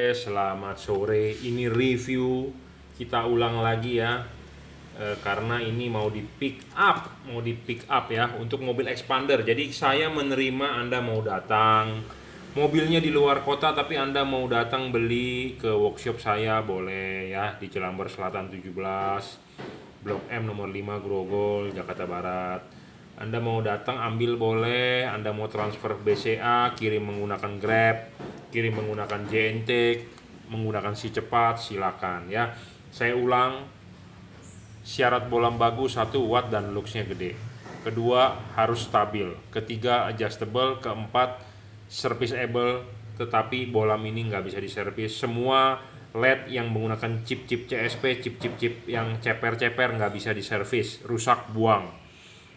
Oke, selamat sore. Ini review kita ulang lagi ya. Karena ini mau di pick up ya untuk mobil expander. Jadi saya menerima Anda mau datang, mobilnya di luar kota tapi Anda mau datang beli ke workshop saya boleh ya di Jelambar Selatan 17, Blok M nomor 5 Grogol, Jakarta Barat. Anda mau datang ambil boleh, Anda mau transfer BCA, kirim menggunakan Grab, kirim menggunakan JNT, menggunakan si cepat, silakan ya. Saya ulang, syarat bolam bagus 1 watt dan luxnya gede. Kedua harus stabil. Ketiga adjustable. Keempat serviceable, tetapi bolam ini nggak bisa diservis. Semua LED yang menggunakan chip-chip CSP, chip-chip yang ceper-ceper nggak bisa diservis, rusak buang.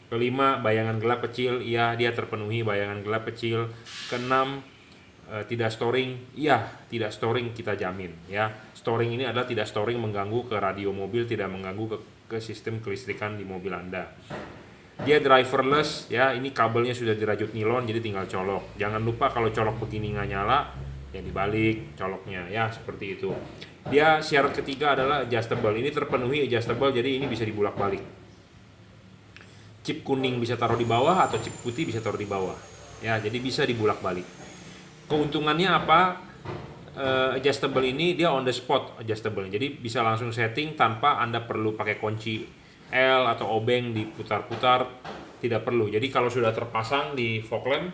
Kelima bayangan gelap kecil, iya dia terpenuhi bayangan gelap kecil. Keenam tidak storing, iya tidak storing kita jamin ya. Storing ini adalah tidak storing mengganggu ke radio mobil, tidak mengganggu ke sistem kelistrikan di mobil Anda. Dia driverless ya, ini kabelnya sudah dirajut nilon jadi tinggal colok. Jangan lupa kalau colok begini nggak nyala, ya dibalik coloknya ya, seperti itu. Dia syarat ketiga adalah adjustable, ini terpenuhi adjustable jadi ini bisa dibulak-balik. Chip kuning bisa taruh di bawah atau chip putih bisa taruh di bawah ya, jadi bisa dibulak-balik. Keuntungannya apa? Adjustable ini dia on the spot adjustable, jadi bisa langsung setting tanpa Anda perlu pakai kunci L atau obeng diputar-putar, tidak perlu. Jadi kalau sudah terpasang di fog lamp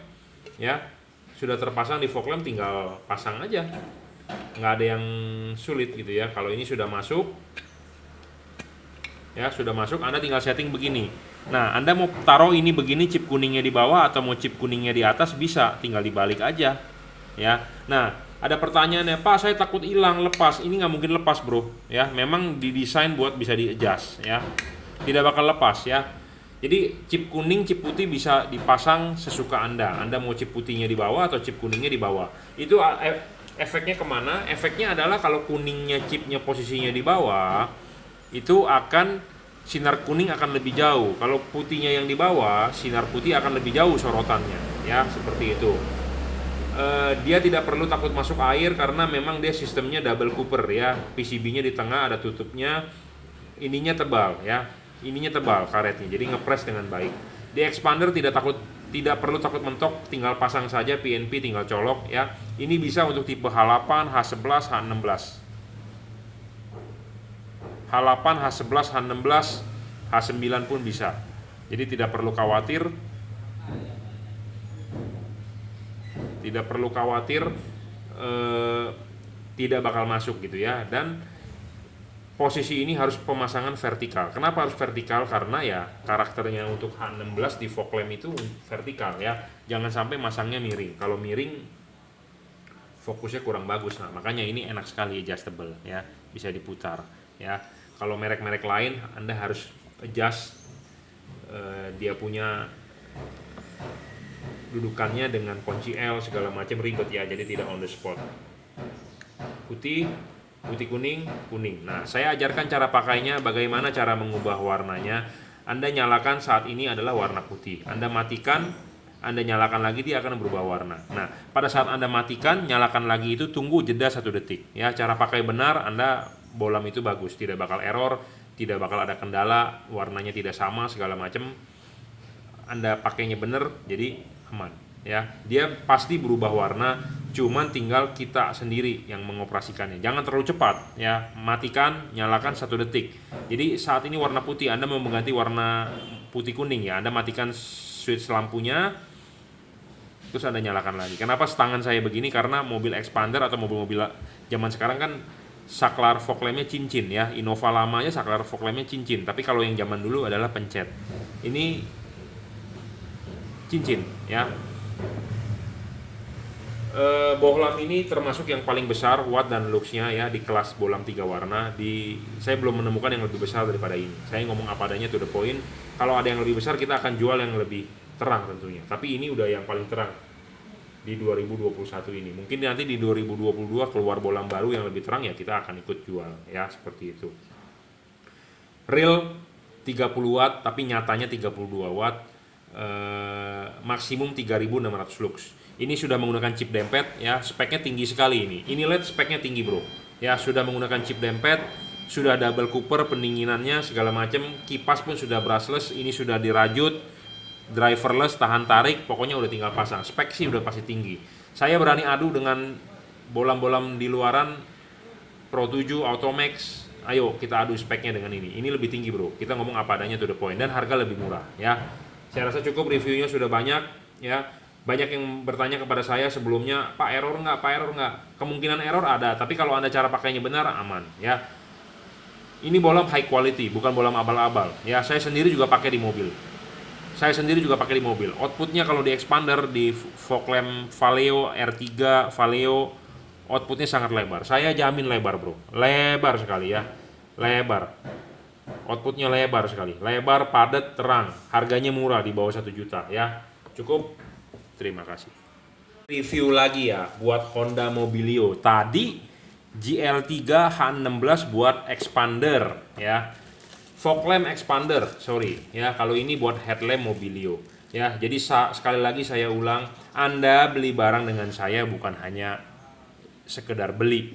ya, sudah terpasang di fog lamp tinggal pasang aja, nggak ada yang sulit gitu ya. Kalau ini sudah masuk ya, sudah masuk, Anda tinggal setting begini. Nah, Anda mau taruh ini begini, chip kuningnya di bawah atau mau chip kuningnya di atas, bisa, tinggal dibalik aja ya. Nah, ada pertanyaannya, Pak saya takut hilang, lepas. Ini nggak mungkin lepas bro ya, memang didesain buat bisa di adjust ya, tidak bakal lepas ya. Jadi chip kuning, chip putih bisa dipasang sesuka Anda. Anda mau chip putihnya di bawah atau chip kuningnya di bawah. Itu efeknya kemana? Efeknya adalah kalau kuningnya chipnya posisinya di bawah, itu akan sinar kuning akan lebih jauh. Kalau putihnya yang di bawah, sinar putih akan lebih jauh sorotannya ya, seperti itu. Dia tidak perlu takut masuk air karena memang dia sistemnya double cooper ya. PCB-nya di tengah ada tutupnya, ininya tebal ya, ininya tebal karetnya, jadi ngepres dengan baik. Di expander tidak perlu takut mentok, tinggal pasang saja PNP, tinggal colok ya. Ini bisa untuk tipe H8, H11, H16. H8, H11, H16, H9 pun bisa. Jadi tidak perlu khawatir, tidak bakal masuk gitu ya. Dan posisi ini harus pemasangan vertikal. Kenapa harus vertikal? Karena ya karakternya untuk H16 di fog lamp itu vertikal ya. Jangan sampai masangnya miring. Kalau miring fokusnya kurang bagus. Nah, makanya ini enak sekali adjustable ya, bisa diputar ya. Kalau merek-merek lain Anda harus adjust dia punya dudukannya dengan kunci L segala macam, ribet ya, jadi tidak on the spot. Putih kuning. Nah, saya ajarkan cara pakainya, bagaimana cara mengubah warnanya. Anda nyalakan saat ini adalah warna putih. Anda matikan, Anda nyalakan lagi, dia akan berubah warna. Nah, pada saat Anda matikan, nyalakan lagi itu tunggu jeda 1 detik. Ya, cara pakai benar, Anda bolam itu bagus, tidak bakal error, tidak bakal ada kendala, warnanya tidak sama segala macam. Anda pakainya benar, jadi aman ya. Dia pasti berubah warna, cuman tinggal kita sendiri yang mengoperasikannya. Jangan terlalu cepat ya, matikan, nyalakan 1 detik. Jadi saat ini warna putih, Anda mau mengganti warna putih kuning ya, Anda matikan switch lampunya, terus Anda nyalakan lagi. Kenapa tangan saya begini? Karena mobil expander atau mobil-mobil zaman sekarang kan saklar fog lampnya cincin ya. Innova lamanya saklar fog lampnya cincin, tapi kalau yang zaman dulu adalah pencet. Ini cincin ya. Bohlam ini termasuk yang paling besar watt dan luxnya ya di kelas bolam 3 warna. Saya belum menemukan yang lebih besar daripada ini. Saya ngomong apa adanya, to the point. Kalau ada yang lebih besar kita akan jual yang lebih terang tentunya. Tapi ini udah yang paling terang di 2021 ini. Mungkin nanti di 2022 keluar bolam baru yang lebih terang ya, kita akan ikut jual ya, seperti itu. Real 30 watt tapi nyatanya 32 watt. maksimum 3600 lux. Ini sudah menggunakan chip dempet ya, speknya tinggi sekali ini. Ini LED speknya tinggi bro. Ya sudah menggunakan chip dempet, sudah double cooper pendinginannya segala macam, kipas pun sudah brushless, ini sudah dirajut, driverless, tahan tarik, pokoknya udah tinggal pasang. Spek sih udah pasti tinggi. Saya berani adu dengan bolam-bolam di luaran Pro 7, Automax. Ayo kita adu speknya dengan ini. Ini lebih tinggi bro. Kita ngomong apa adanya to the point dan harga lebih murah ya. Saya rasa cukup, reviewnya sudah banyak ya. Banyak yang bertanya kepada saya sebelumnya, Pak error nggak, Pak error nggak? Kemungkinan error ada, tapi kalau Anda cara pakainya benar, aman ya. Ini bolam high quality, bukan bolam abal-abal ya. Saya sendiri juga pakai di mobil. Outputnya kalau di expander, di fog lamp Valeo, R3, Valeo, outputnya sangat lebar. Saya jamin lebar bro, lebar sekali ya. Lebar, outputnya lebar sekali, lebar, padat, terang. Harganya murah, di bawah 1 juta ya. Cukup. Terima kasih. Review lagi ya buat Honda Mobilio. Tadi GL3 H16 buat expander ya. Fog lamp expander, sorry ya. Kalau ini buat headlamp Mobilio ya. Jadi sekali lagi saya ulang, Anda beli barang dengan saya bukan hanya sekedar beli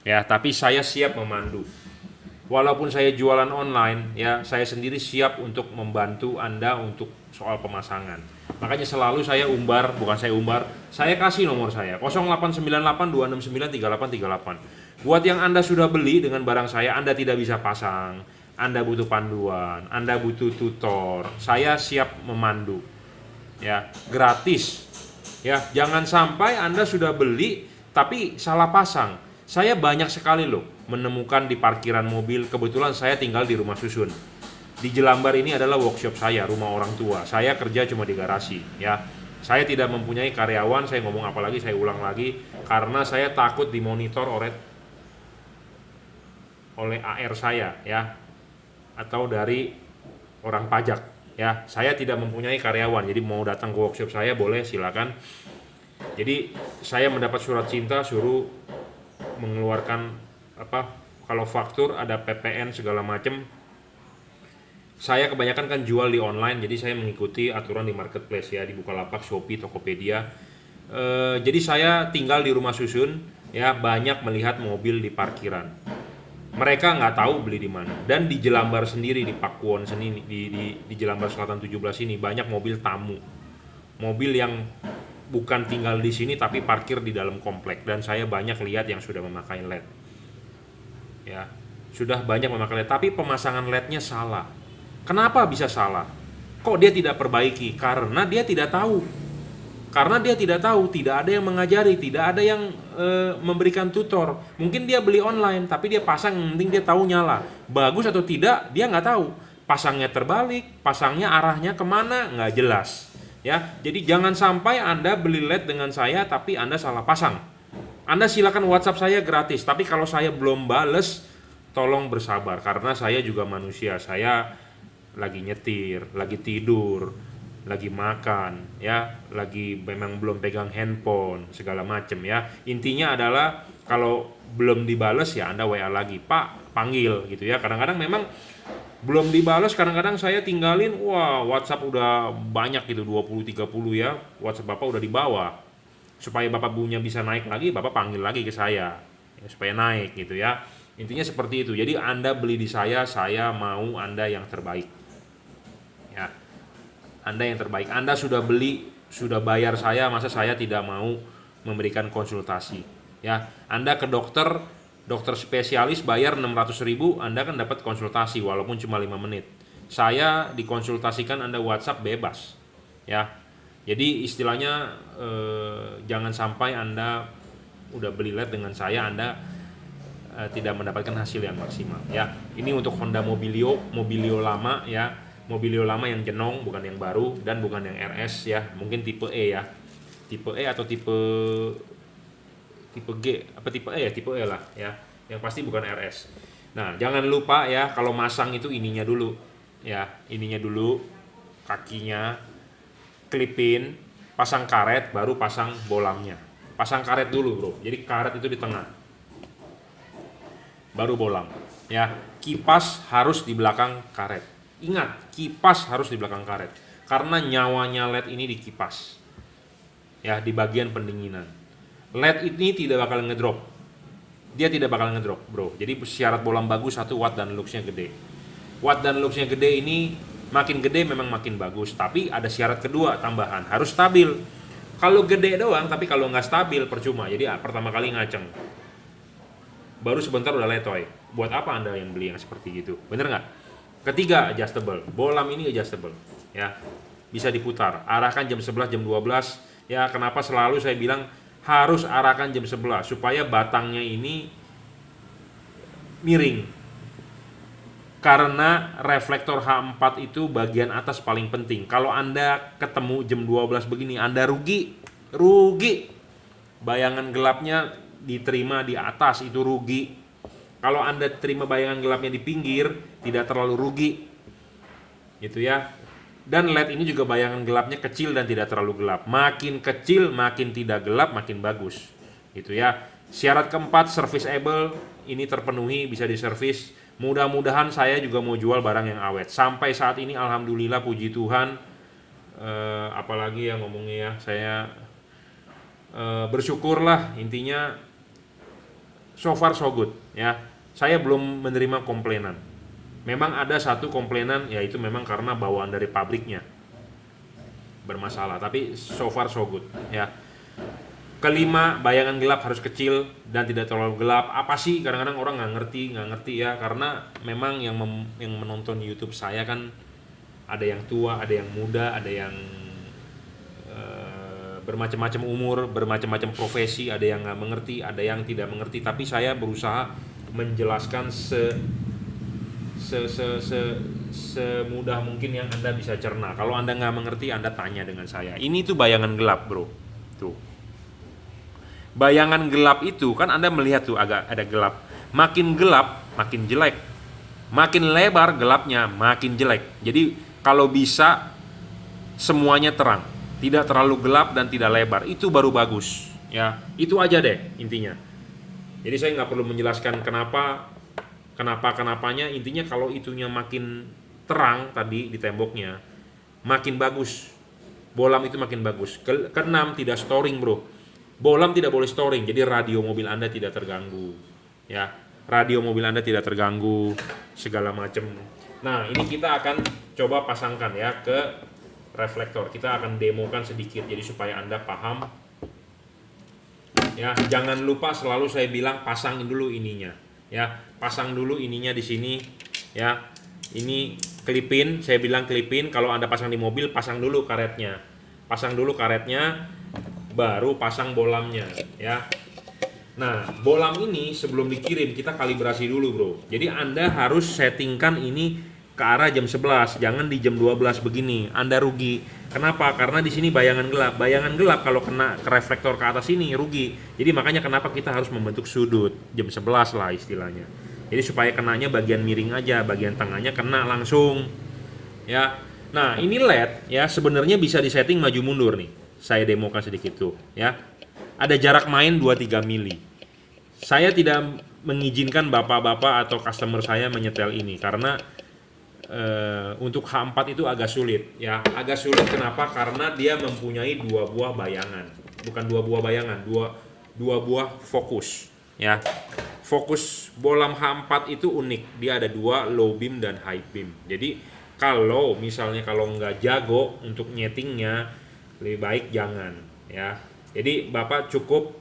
ya, tapi saya siap memandu. Walaupun saya jualan online ya, saya sendiri siap untuk membantu Anda untuk soal pemasangan. Makanya selalu saya saya kasih nomor saya 0898 269 3838. Buat yang Anda sudah beli dengan barang saya, Anda tidak bisa pasang, Anda butuh panduan, Anda butuh tutor, saya siap memandu ya, gratis ya. Jangan sampai Anda sudah beli tapi salah pasang. Saya banyak sekali loh menemukan di parkiran mobil. Kebetulan saya tinggal di rumah susun. Di Jelambar ini adalah workshop saya, rumah orang tua. Saya kerja cuma di garasi ya. Saya tidak mempunyai karyawan, saya ngomong apalagi, saya ulang lagi, karena saya takut dimonitor oleh AR saya ya, atau dari orang pajak ya. Saya tidak mempunyai karyawan, jadi mau datang ke workshop saya boleh, silakan. Jadi saya mendapat surat cinta suruh mengeluarkan kalau faktur ada PPN segala macam. Saya kebanyakan kan jual di online, jadi saya mengikuti aturan di marketplace ya, di Bukalapak, Shopee, Tokopedia. Jadi saya tinggal di rumah susun ya, banyak melihat mobil di parkiran. Mereka nggak tahu beli di mana. Dan di Jelambar sendiri, di Pakuwon sini, di Jelambar Selatan 17 ini banyak mobil tamu, mobil yang bukan tinggal di sini tapi parkir di dalam komplek. Dan saya banyak lihat yang sudah memakai LED ya, sudah banyak memakai LED, tapi pemasangan LED-nya salah. Kenapa bisa salah? Kok dia tidak perbaiki? Karena dia tidak tahu. Tidak ada yang mengajari, tidak ada yang memberikan tutor. Mungkin dia beli online, tapi dia pasang, yang penting dia tahu nyala. Bagus atau tidak, dia nggak tahu. Pasangnya terbalik, pasangnya arahnya kemana, nggak jelas. Ya, jadi jangan sampai Anda beli LED dengan saya, tapi Anda salah pasang. Anda silakan WhatsApp saya gratis, tapi kalau saya belum bales, tolong bersabar, karena saya juga manusia. Saya lagi nyetir, lagi tidur, lagi makan ya, lagi memang belum pegang handphone segala macem ya. Intinya adalah kalau belum dibales ya Anda WA lagi, Pak panggil gitu ya. Kadang-kadang memang belum dibales, kadang-kadang saya tinggalin, wah WhatsApp udah banyak gitu, 20-30 ya, WhatsApp Bapak udah di bawah. Supaya Bapak punya bisa naik lagi, Bapak panggil lagi ke saya ya, supaya naik gitu ya. Intinya seperti itu. Jadi Anda beli di saya mau Anda yang terbaik ya. Anda yang terbaik. Anda sudah beli, sudah bayar saya, masa saya tidak mau memberikan konsultasi ya. Anda ke dokter spesialis bayar 600.000, Anda kan dapat konsultasi walaupun cuma 5 menit. Saya dikonsultasikan, Anda WhatsApp bebas ya. Jadi istilahnya jangan sampai Anda udah beli LED dengan saya, Anda tidak mendapatkan hasil yang maksimal ya. Ini untuk Honda Mobilio lama ya. Mobilio lama yang jenong, bukan yang baru, dan bukan yang RS ya. Mungkin tipe E ya, tipe E atau tipe G, tipe E ya, tipe E lah ya. Yang pasti bukan RS. Nah jangan lupa ya, kalau masang itu ininya dulu ya, ininya dulu, kakinya klipin, pasang karet, baru pasang bolamnya. Pasang karet dulu bro, jadi karet itu di tengah, baru bolam ya. Kipas harus di belakang karet. Ingat, kipas harus di belakang karet. Karena nyawanya LED ini di kipas. Ya, di bagian pendinginan. LED ini tidak bakal ngedrop. Dia tidak bakal ngedrop, bro. Jadi syarat bolam bagus, 1 watt dan luxnya gede. Watt dan luxnya gede ini makin gede memang makin bagus. Tapi ada syarat kedua tambahan, harus stabil. Kalau gede doang, tapi kalau nggak stabil percuma. Jadi pertama kali ngaceng. Baru sebentar udah letoy. Buat apa Anda yang beli yang seperti gitu? Bener nggak? Ketiga, adjustable. Bolam ini adjustable. Ya, bisa diputar. Arahkan jam 11, jam 12. Ya, kenapa selalu saya bilang harus arahkan jam 11 supaya batangnya ini miring. Karena reflektor H4 itu bagian atas paling penting. Kalau Anda ketemu jam 12 begini, Anda rugi. Bayangan gelapnya diterima di atas, itu rugi. Kalau Anda terima bayangan gelapnya di pinggir, tidak terlalu rugi. Gitu ya. Dan LED ini juga bayangan gelapnya kecil dan tidak terlalu gelap. Makin kecil, makin tidak gelap, makin bagus. Gitu ya. Syarat keempat, serviceable, ini terpenuhi, bisa diservis. Mudah-mudahan saya juga mau jual barang yang awet. Sampai saat ini alhamdulillah, puji Tuhan. Apalagi yang ngomongnya ya, saya bersyukurlah, intinya so far so good ya. Saya belum menerima komplainan. Memang ada satu komplainan, yaitu memang karena bawaan dari pabriknya bermasalah, tapi so far so good ya. Kelima, bayangan gelap harus kecil dan tidak terlalu gelap. Apa sih, kadang-kadang orang nggak ngerti ya, karena memang yang menonton YouTube saya kan ada yang tua, ada yang muda, ada yang bermacam-macam umur, bermacam-macam profesi, ada yang nggak mengerti, ada yang tidak mengerti. Tapi saya berusaha menjelaskan semudah mungkin yang Anda bisa cerna. Kalau Anda nggak mengerti, Anda tanya dengan saya. Ini tuh bayangan gelap, bro. Tuh. Bayangan gelap itu kan Anda melihat tuh agak ada gelap. Makin gelap, makin jelek. Makin lebar gelapnya, makin jelek. Jadi kalau bisa semuanya terang. Tidak terlalu gelap dan tidak lebar, itu baru bagus ya. Itu aja deh intinya. Jadi saya nggak perlu menjelaskan kenapanya. Intinya kalau itunya makin terang tadi di temboknya, makin bagus. Bolam itu makin bagus. Keenam, tidak storing, bro. Bolam tidak boleh storing, jadi radio mobil Anda tidak terganggu ya. Radio mobil Anda tidak terganggu segala macam. Nah, ini kita akan coba pasangkan ya ke reflektor. Kita akan demokan sedikit jadi supaya Anda paham ya. Jangan lupa selalu saya bilang pasangin dulu ininya ya. Pasang dulu ininya di sini ya. Ini klipin, saya bilang klipin. Kalau Anda pasang di mobil, pasang dulu karetnya. Pasang dulu karetnya, baru pasang bolamnya ya. Nah, bolam ini sebelum dikirim kita kalibrasi dulu, bro. Jadi Anda harus settingkan ini ke arah jam 11, jangan di jam 12 begini. Anda rugi. Kenapa? Karena di sini bayangan gelap. Bayangan gelap kalau kena ke reflektor ke atas ini rugi. Jadi makanya kenapa kita harus membentuk sudut jam 11 lah istilahnya. Jadi supaya kenanya bagian miring aja, bagian tengahnya kena langsung. Ya. Nah, ini LED ya, sebenarnya bisa disetting maju mundur nih. Saya demokan sedikit tuh, ya. Ada jarak main 2-3 mili. Saya tidak mengizinkan bapak-bapak atau customer saya menyetel ini karena untuk H4 itu agak sulit ya. Agak sulit kenapa? Karena dia mempunyai 2 buah bayangan. Bukan 2 buah bayangan, dua buah fokus ya. Fokus bolam H4 itu unik. Dia ada 2, low beam dan high beam. Jadi kalau misalnya kalau nggak jago untuk nyetingnya, lebih baik jangan ya. Jadi Bapak cukup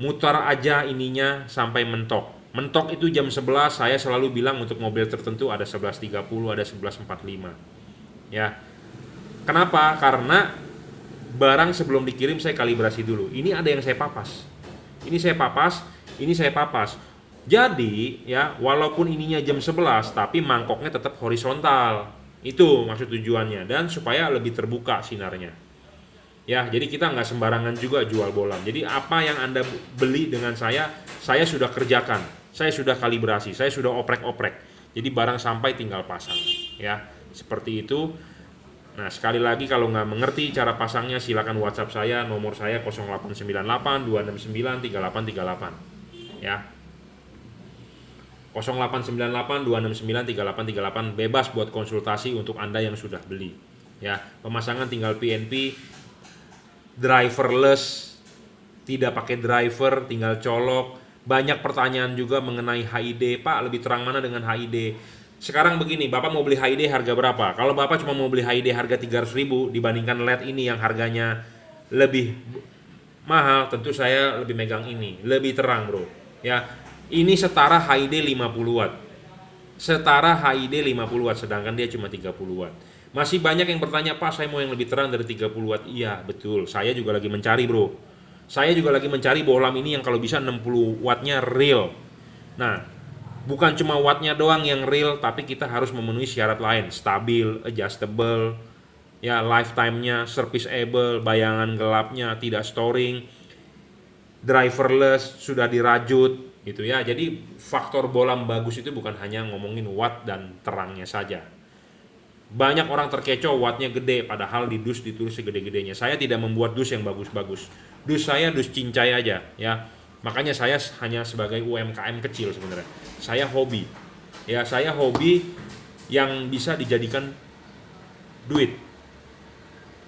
mutar aja ininya sampai mentok. Mentok itu jam 11, saya selalu bilang untuk mobil tertentu ada 11.30, ada 11.45. Ya. Kenapa? Karena barang sebelum dikirim saya kalibrasi dulu. Ini ada yang saya papas. Ini saya papas, ini saya papas. Jadi, ya, walaupun ininya jam 11, tapi mangkoknya tetap horizontal. Itu maksud tujuannya, dan supaya lebih terbuka sinarnya. Ya, jadi kita nggak sembarangan juga jual bolam. Jadi apa yang Anda beli dengan saya sudah kerjakan. Saya sudah kalibrasi, saya sudah oprek-oprek. Jadi barang sampai tinggal pasang, ya. Seperti itu. Nah, sekali lagi kalau nggak mengerti cara pasangnya, silakan WhatsApp saya, nomor saya 0898 269 3838. Ya. 0898 269 3838, bebas buat konsultasi untuk Anda yang sudah beli. Ya, pemasangan tinggal PNP, driverless, tidak pakai driver, tinggal colok. Banyak pertanyaan juga mengenai HID, Pak lebih terang mana dengan HID? Sekarang begini, Bapak mau beli HID harga berapa? Kalau Bapak cuma mau beli HID harga 300.000 dibandingkan LED ini yang harganya lebih mahal, tentu saya lebih megang ini, lebih terang bro. Ya, ini setara HID 50 watt. Setara HID 50 watt, sedangkan dia cuma 30 watt. Masih banyak yang bertanya, Pak saya mau yang lebih terang dari 30 watt. Iya betul, saya juga lagi mencari bro. Saya juga lagi mencari bohlam ini yang kalau bisa 60 wattnya real. Nah, bukan cuma wattnya doang yang real, tapi kita harus memenuhi syarat lain. Stabil, adjustable, ya lifetime-nya, serviceable, bayangan gelapnya, tidak storing, driverless, sudah dirajut gitu ya. Jadi faktor bohlam bagus itu bukan hanya ngomongin watt dan terangnya saja. Banyak orang terkecoh wattnya gede, padahal di dus ditulis segede-gedenya. Saya tidak membuat dus yang bagus-bagus. Dus saya dus cincai aja ya. Makanya saya hanya sebagai UMKM kecil sebenarnya. Saya hobi. Ya, saya hobi yang bisa dijadikan duit.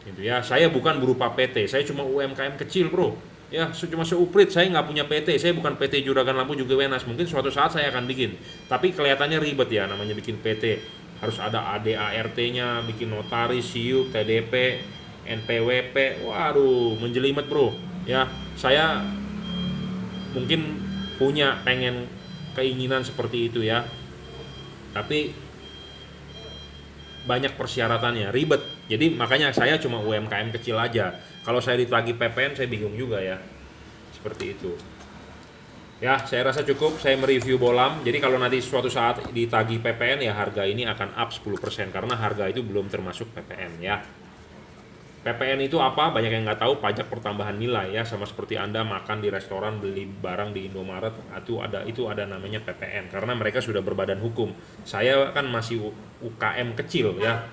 Gitu ya. Saya bukan berupa PT, saya cuma UMKM kecil, Bro. Ya, cuma seuprit, saya nggak punya PT. Saya bukan PT Juragan Lampu juga Wenas. Mungkin suatu saat saya akan bikin. Tapi kelihatannya ribet ya namanya bikin PT. Harus ada ADART-nya, bikin notaris, SIUP, TDP, NPWP. Waduh, menjelimet, Bro. Ya, saya mungkin pengen keinginan seperti itu ya. Tapi banyak persyaratannya, ribet. Jadi makanya saya cuma UMKM kecil aja. Kalau saya ditagih PPN saya bingung juga ya. Seperti itu. Ya, saya rasa cukup saya mereview bohlam. Jadi kalau nanti suatu saat ditagih PPN ya harga ini akan up 10% karena harga itu belum termasuk PPN ya. PPN itu apa? Banyak yang nggak tahu, pajak pertambahan nilai ya, sama seperti Anda makan di restoran, beli barang di Indomaret, itu ada namanya PPN karena mereka sudah berbadan hukum. Saya kan masih UKM kecil ya.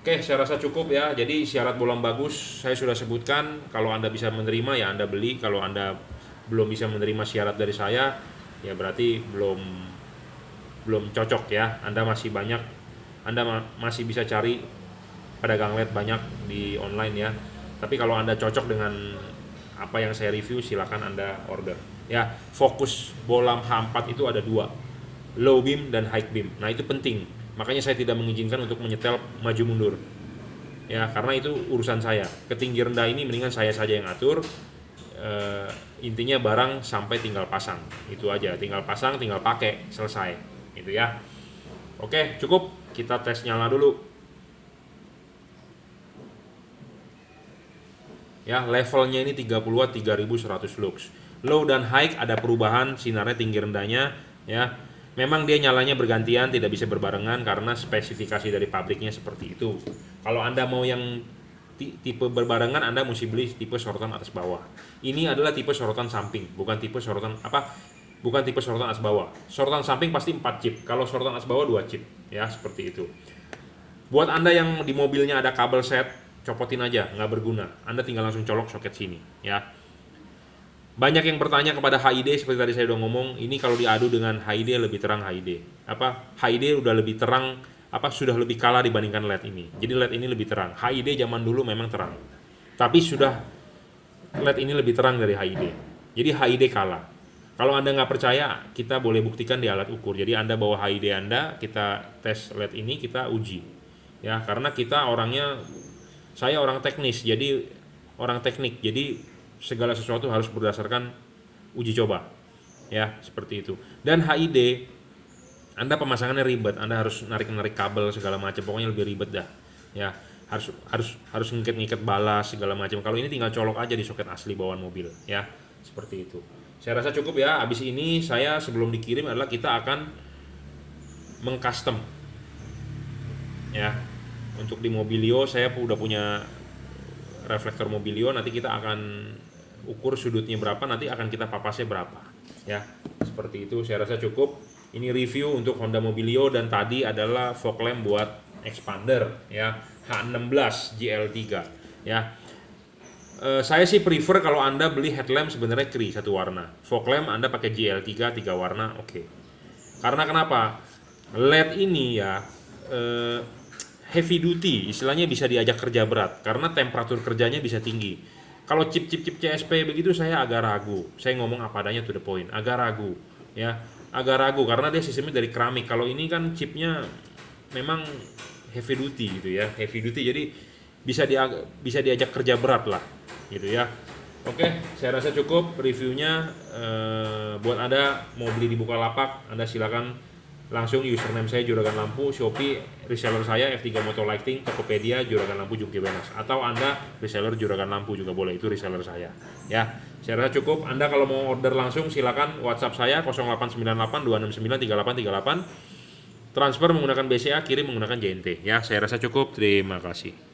Oke, saya rasa cukup ya. Jadi syarat bohlam bagus saya sudah sebutkan. Kalau Anda bisa menerima ya Anda beli. Kalau Anda belum bisa menerima syarat dari saya ya berarti belum cocok ya. Anda masih bisa cari pedagang LED banyak di online ya. Tapi kalau Anda cocok dengan apa yang saya review silakan Anda order. Ya, fokus bohlam H4 itu ada dua, low beam dan high beam. Nah, itu penting. Makanya saya tidak mengizinkan untuk menyetel maju mundur. Ya, karena itu urusan saya. Ketinggi rendah ini mendingan saya saja yang atur. Intinya barang sampai tinggal pasang. Itu aja, tinggal pasang, tinggal pakai, selesai. Gitu ya. Oke, cukup. Kita tes nyala dulu. Ya, levelnya ini 30 watt 3100 lux. Low dan high ada perubahan sinarnya tinggi rendahnya ya. Memang dia nyalanya bergantian, tidak bisa berbarengan karena spesifikasi dari pabriknya seperti itu. Kalau Anda mau yang tipe berbarengan Anda mesti beli tipe sorotan atas bawah. Ini adalah tipe sorotan samping, bukan tipe sorotan atas bawah. Sorotan samping pasti 4 chip. Kalau sorotan atas bawah 2 chip ya, seperti itu. Buat Anda yang di mobilnya ada kabel set, copotin aja, nggak berguna. Anda tinggal langsung colok soket sini ya. Banyak yang bertanya kepada HID seperti tadi saya udah ngomong, ini kalau diadu dengan HID lebih terang HID. HID udah lebih terang, sudah lebih kalah dibandingkan LED ini. Jadi LED ini lebih terang. HID zaman dulu memang terang. Tapi sudah LED ini lebih terang dari HID. Jadi HID kalah. Kalau Anda nggak percaya, kita boleh buktikan di alat ukur. Jadi Anda bawa HID Anda, kita tes LED ini, kita uji. Ya, karena saya orang teknis, jadi orang teknik, jadi segala sesuatu harus berdasarkan uji coba, ya seperti itu. Dan HID, Anda pemasangannya ribet, Anda harus narik kabel segala macam, pokoknya lebih ribet dah, ya harus ngikat balas segala macam. Kalau ini tinggal colok aja di soket asli bawaan mobil, ya seperti itu. Saya rasa cukup ya. Abis ini saya sebelum dikirim adalah kita akan mengcustom, ya. Untuk di Mobilio saya udah punya reflektor Mobilio, nanti kita akan ukur sudutnya berapa, nanti akan kita papasnya berapa ya, seperti itu. Saya rasa cukup. Ini review untuk Honda Mobilio dan tadi adalah fog lamp buat expander ya, H16 GL3 ya. Saya sih prefer kalau Anda beli headlamp sebenarnya kri satu warna, fog lamp Anda pakai GL3 3 warna oke. Karena kenapa? LED ini ya heavy duty, istilahnya bisa diajak kerja berat karena temperatur kerjanya bisa tinggi. Kalau chip CSP begitu saya agak ragu. Saya ngomong apa adanya to the point, agak ragu ya. Agak ragu karena dia sistemnya dari keramik. Kalau ini kan chipnya memang heavy duty gitu ya, heavy duty jadi bisa diajak kerja berat lah gitu ya. Oke, saya rasa cukup reviewnya. Buat Anda mau beli di Bukalapak, Anda silakan langsung username saya Juragan Lampu, Shopee reseller saya F3 Moto Lighting, Tokopedia Juragan Lampu Jungki Benas, atau Anda reseller Juragan Lampu juga boleh, itu reseller saya ya. Saya rasa cukup. Anda kalau mau order langsung silakan WhatsApp saya 0898 269 3838, transfer menggunakan BCA, kirim menggunakan JNT ya. Saya rasa cukup, terima kasih.